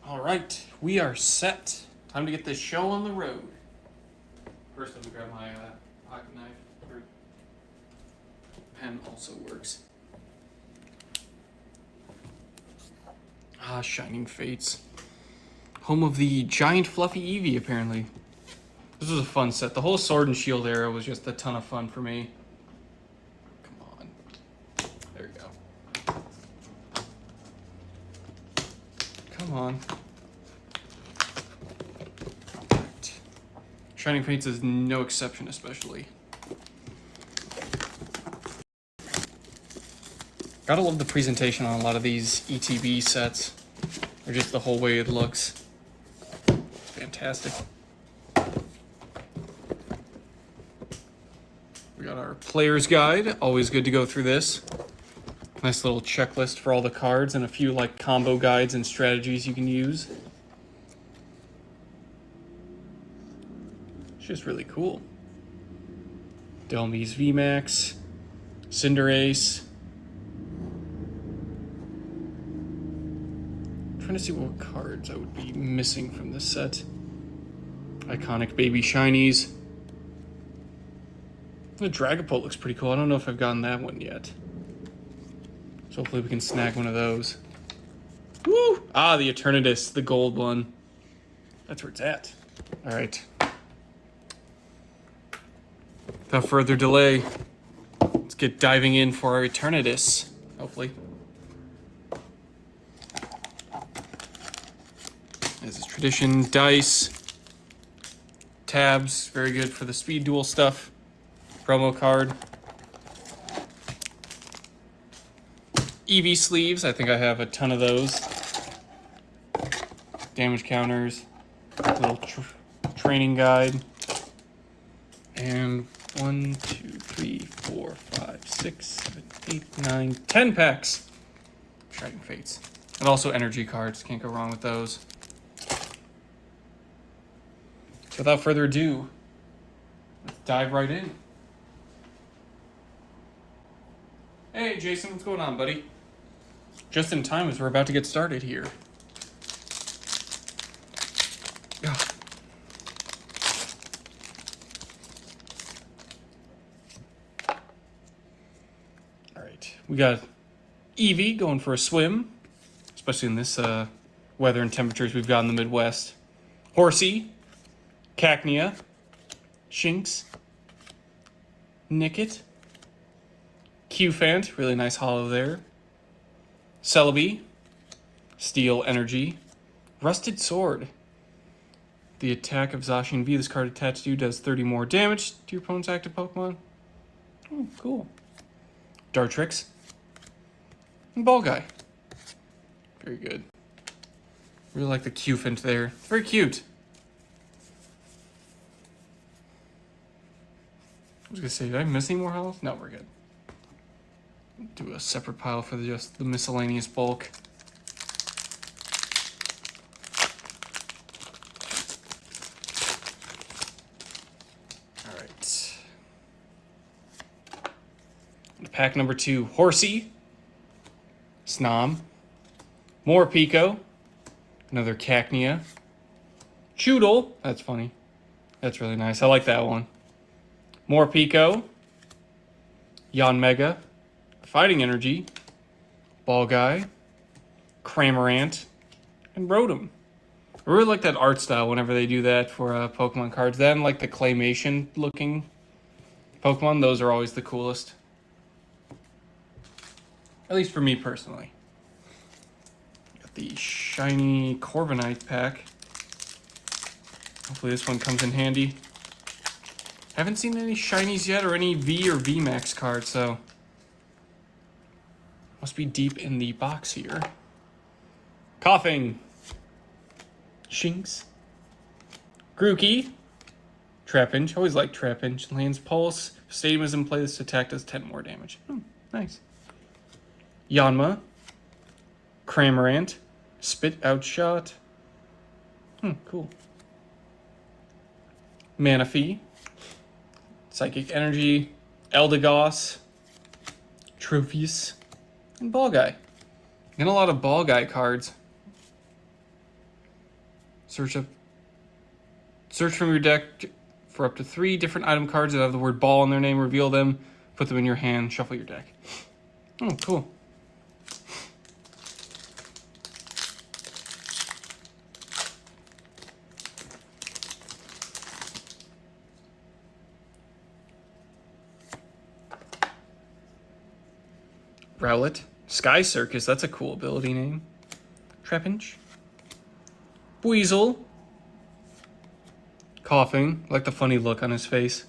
All right, we are set. Time to get this show on the road. First, let me grab my pocket knife. Pen also works. Shining Fates. Home of the giant fluffy Eevee, apparently. This was a fun set. The whole Sword and Shield era was just a ton of fun for me. Come on. There we go. Come on. Right. Shining Fates is no exception, especially. Gotta love the presentation on a lot of these ETB sets. Or just the whole way it looks. Fantastic. We got our player's guide. Always good to go through this. Nice little checklist for all the cards and a few like combo guides and strategies you can use. It's just really cool. Delmy's VMAX, Cinderace. Trying to see what cards I would be missing from this set. Iconic baby shinies. The Dragapult looks pretty cool. I don't know if I've gotten that one yet. So hopefully we can snag one of those. Woo! The Eternatus, the gold one. That's where it's at. All right. Without further delay, let's get diving in for our Eternatus, hopefully. As is tradition, dice, tabs, very good for the speed duel stuff. Promo card. Eevee sleeves, I think I have a ton of those. Damage counters, little training guide. And 1, 2, 3, 4, 5, 6, 7, 8, 9, 10 packs. Shining Fates. And also energy cards, can't go wrong with those. So without further ado, let's dive right in. Hey Jason, what's going on, buddy? Just in time as we're about to get started here. Alright, we got Eevee going for a swim, especially in this weather and temperatures we've got in the Midwest. Horsey, Cacnea, Shinx, Nickit, Qfant, really nice holo there. Celebi, Steel Energy, Rusted Sword. The attack of Zacian V this card attached to you does 30 more damage to your opponent's active Pokemon. Oh, cool. Dartrix, and Ball Guy. Very good. Really like the Qfant there. Very cute. I was gonna say, did I miss any more holos? No, we're good. Do a separate pile for just the miscellaneous bulk. All right. Pack number 2, Horsey, Snom, more Pico, another Cacnea, Choodle, that's funny. That's really nice. I like that one. More Pico, Yanmega, Fighting Energy, Ball Guy, Cramorant, and Rotom. I really like that art style whenever they do that for Pokemon cards. Then like the claymation looking Pokemon, those are always the coolest. At least for me personally. Got the shiny Corviknight pack. Hopefully this one comes in handy. Haven't seen any shinies yet or any V or VMAX cards, so must be deep in the box here. Coughing. Shinx. Grookey. Trapinch. Always like Trapinch. Lands Pulse. If Stadium is in play, this attack does 10 more damage. Nice. Yanma. Cramorant. Spit Out Shot. Cool. Manaphy. Psychic Energy. Eldegoss. Tropius. And Ball Guy. And a lot of Ball Guy cards. Search from your deck for up to 3 different item cards that have the word ball in their name. Reveal them, put them in your hand, shuffle your deck. Oh, cool. Rowlet. Sky Circus, that's a cool ability name. Trapinch. Weasel. Coughing, like the funny look on his face.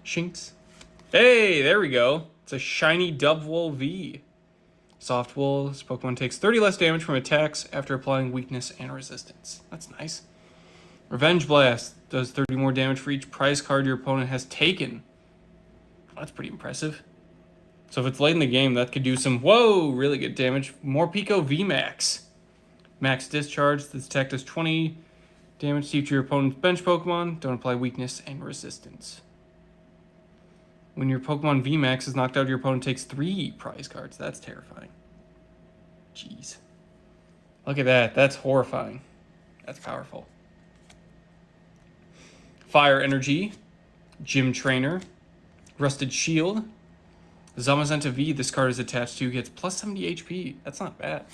Shinx. Hey, there we go. It's a shiny Dubwool V. Soft Wool. This Pokemon takes 30 less damage from attacks after applying weakness and resistance. That's nice. Revenge Blast. Does 30 more damage for each prize card your opponent has taken. That's pretty impressive. So if it's late in the game, that could do some, whoa, really good damage. Morpeko VMAX. Max Discharge. This attack does 20 damage to each of your opponent's bench Pokemon. Don't apply weakness and resistance. When your Pokemon VMAX is knocked out, your opponent takes 3 prize cards. That's terrifying. Jeez. Look at that. That's horrifying. That's powerful. Fire Energy. Gym Trainer. Rusted Shield. Zamazenta V, this card is attached to, gets plus 70 HP. That's not bad.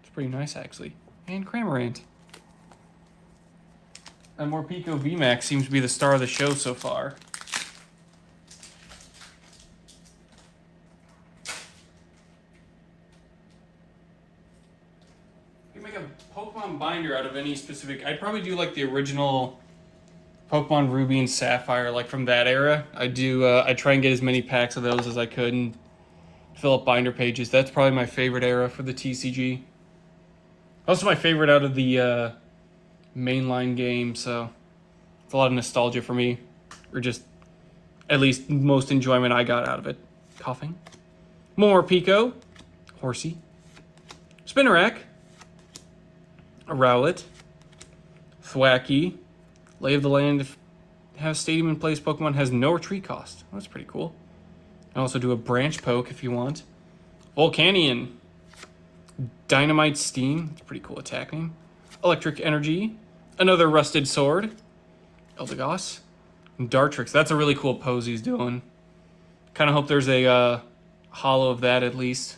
It's pretty nice, actually. And Cramorant. And Morpeko VMAX seems to be the star of the show so far. You can make a Pokemon binder out of any specific... I'd probably do like the original Pokemon Ruby and Sapphire, like from that era. I try and get as many packs of those as I could and fill up binder pages. That's probably my favorite era for the TCG. Also my favorite out of the mainline game, so it's a lot of nostalgia for me. Or just, at least, most enjoyment I got out of it. Coughing. Morpeko. Horsey. Spinarak. A Rowlet. Thwackey. Lay of the Land. If have Stadium in place, Pokemon has no retreat cost. That's pretty cool. And also do a Branch Poke if you want. Volcanion. Dynamite Steam. It's a pretty cool attack name. Electric Energy. Another Rusted Sword. Eldegoss. And Dartrix. That's a really cool pose he's doing. Kind of hope there's a holo of that at least.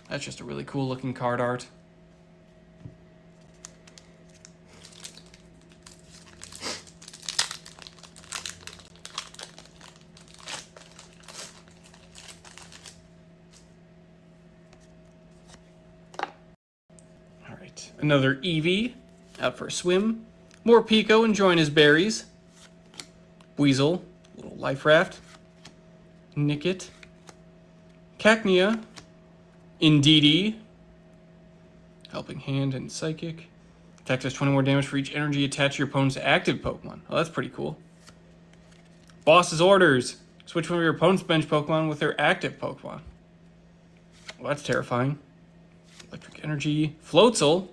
That's just a really cool looking card art. Another Eevee, out for a swim. Morpeko enjoying his berries. Weasel, little Life Raft. Nickit. Cacnea. Indeedee. Helping Hand and Psychic. Attack does 20 more damage for each energy attached to your opponent's active Pokemon. Oh, that's pretty cool. Boss's Orders. Switch one of your opponent's bench Pokemon with their active Pokemon. Well, that's terrifying. Electric Energy. Floatzel.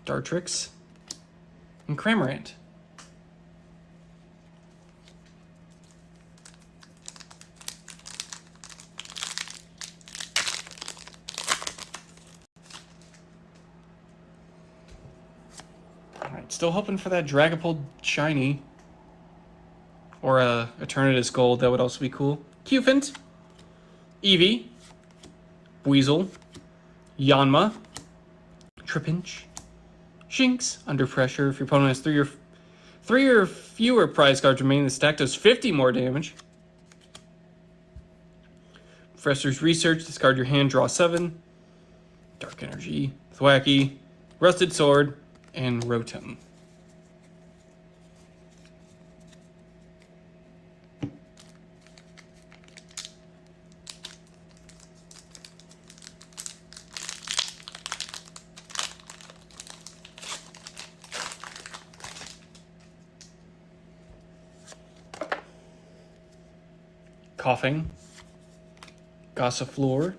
Dartrix, and Cramorant. Alright, still hoping for that Dragapult shiny. Or a Eternatus Gold, that would also be cool. Cufant, Eevee, Weasel, Yanma, Trapinch, Shinx, Under Pressure. If your opponent has three or fewer prize cards remaining, the stack does 50 more damage. Professor's Research, discard your hand, draw 7. Dark Energy, Thwackey, Rusted Sword, and Rotom. Coughing, Gossifleur,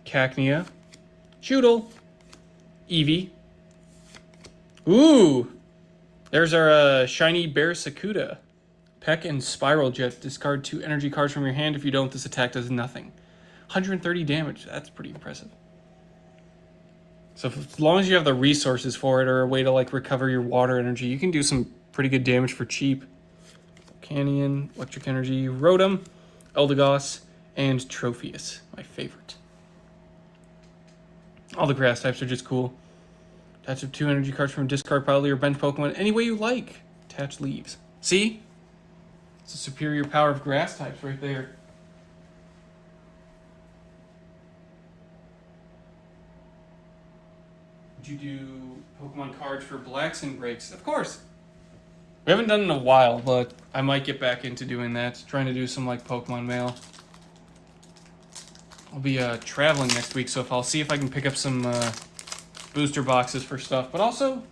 Cacnea, Choodle, Eevee. Ooh! There's our shiny Barracuda. Peck and Spiral Jet. Discard 2 energy cards from your hand. If you don't, this attack does nothing. 130 damage. That's pretty impressive. So as long as you have the resources for it or a way to like recover your water energy, you can do some pretty good damage for cheap. Canyon, Electric Energy, Rotom, Eldegoss, and Tropheus, my favorite. All the grass types are just cool. Attach up 2 energy cards from discard pile to your bench Pokemon any way you like. Attach leaves. See? It's a superior power of grass types right there. Would you do Pokemon cards for blacks and breaks? Of course. We haven't done it in a while, but I might get back into doing that. Trying to do some like Pokemon mail. I'll be traveling next week, so I'll see if I can pick up some booster boxes for stuff, but also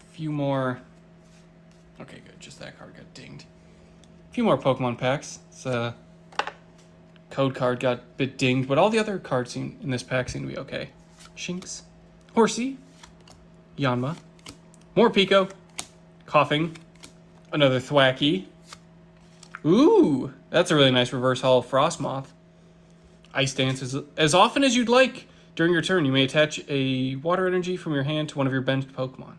a few more. Okay, good. Just that card got dinged. A few more Pokemon packs. It's code card got a bit dinged, but all the other cards in this pack seem to be okay. Shinx, Horsey, Yanma, more Pico, Coughing, another Thwackey. Ooh, that's a really nice reverse holo Frostmoth. Ice Dance is as often as you'd like. During your turn, you may attach a water energy from your hand to one of your benched Pokemon.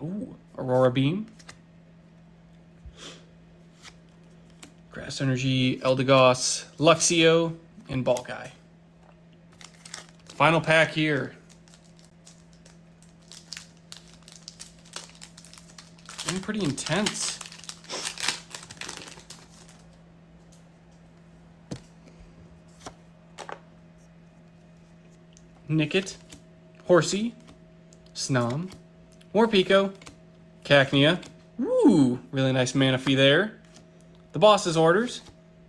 Ooh, Aurora Beam. Grass Energy, Eldegoss, Luxio, and Ball Guy. Final pack here. Getting pretty intense. Nickit, Horsey, Snom, Morpeko, Cacnea. Ooh, really nice Manaphy there. The boss's orders,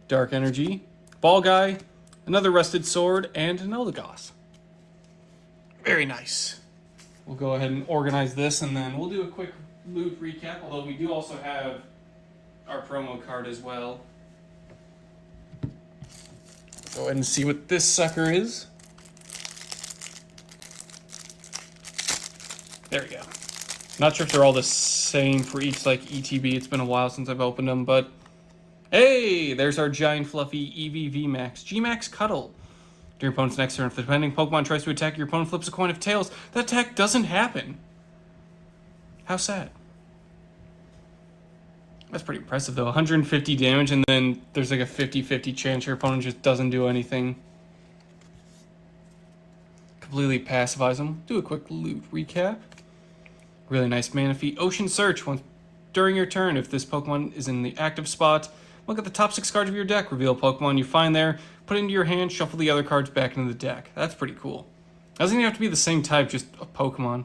Dark Energy, Ball Guy, another Rusted Sword, and an Eldegoss. Very nice. We'll go ahead and organize this, and then we'll do a quick loot recap, although we do also have our promo card as well. Go ahead and see what this sucker is. There we go. Not sure if they're all the same for each like ETB. It's been a while since I've opened them, but hey, there's our giant fluffy EV VMAX. Gmax Cuddle. During your opponent's next turn, if the defending Pokemon tries to attack, your opponent flips a coin of tails. That attack doesn't happen. How sad. That's pretty impressive though. 150 damage, and then there's like a 50-50 chance your opponent just doesn't do anything. Completely pacifies them. Do a quick loot recap. Really nice Manaphy. Ocean Search. Once during your turn, if this Pokemon is in the active spot, look at the top 6 cards of your deck, reveal a Pokemon you find there, put it into your hand, shuffle the other cards back into the deck. That's pretty cool. Doesn't even have to be the same type, just a Pokemon.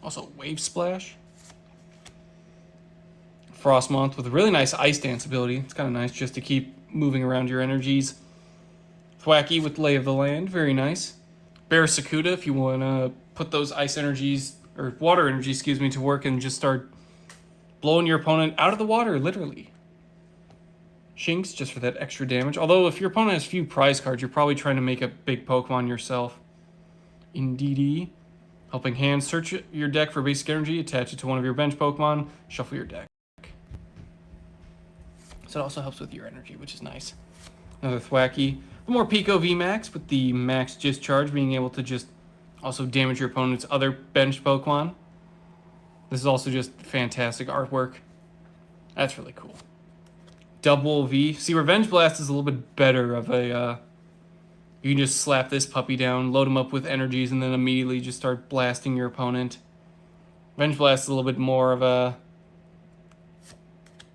Also, Wave Splash. Frostmoth with a really nice Ice Dance ability. It's kind of nice just to keep moving around your energies. Thwackey with Lay of the Land. Very nice. Barracuda, if you want to put those ice energies, or water energies, excuse me, to work and just start blowing your opponent out of the water, literally. Shinx, just for that extra damage. Although, if your opponent has few prize cards, you're probably trying to make a big Pokemon yourself. Indeedee. Helping Hand, search your deck for basic energy, attach it to one of your bench Pokemon, shuffle your deck. So it also helps with your energy, which is nice. Another Thwackey. The more Pico VMAX with the max discharge, being able to just also damage your opponent's other benched Pokemon. This is also just fantastic artwork. That's really cool. Double V. See, Revenge Blast is a little bit better of a... you can just slap this puppy down, load him up with energies, and then immediately just start blasting your opponent. Revenge Blast is a little bit more of a...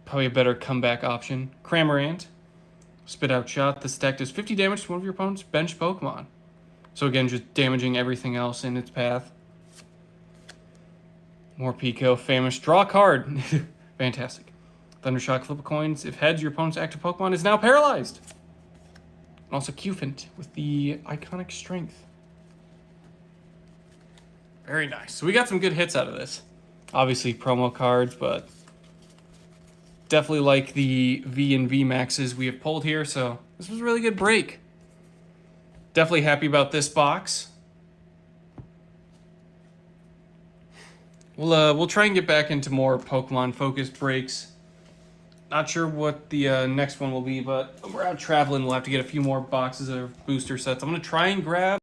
probably a better comeback option. Cramorant. Spit Out Shot. This attack does 50 damage to one of your opponent's bench Pokemon. So again, just damaging everything else in its path. More Pico. Famish. Draw a card. Fantastic. Thundershock. Flip a coins. If heads, your opponent's active Pokemon is now paralyzed. And also Cufant with the iconic strength. Very nice. So we got some good hits out of this. Obviously promo cards, but definitely like the V and V maxes we have pulled here. So this was a really good break. Definitely happy about this box. We'll try and get back into more Pokemon focused breaks Not sure what the next one will be, but when we're out traveling, we'll have to get a few more boxes of booster sets. I'm going to try and grab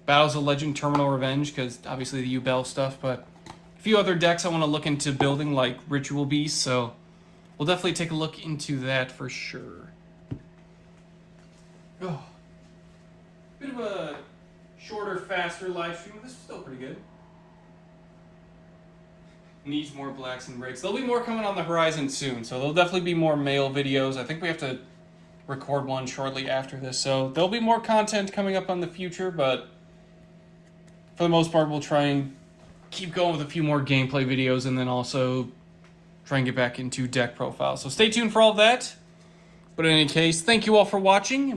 Battles of Legend Terminal Revenge, because obviously the U-Bell stuff, but a few other decks I want to look into building, like Ritual Beast, so we'll definitely take a look into that for sure. Oh. Bit of a shorter, faster live stream, but this was still pretty good. Needs more blacks and breaks. There'll be more coming on the horizon soon, so there'll definitely be more mail videos. I think we have to record one shortly after this, so there'll be more content coming up on the future, but for the most part, we'll try and keep going with a few more gameplay videos and then also try and get back into deck profiles. So stay tuned for all of that. But in any case, thank you all for watching.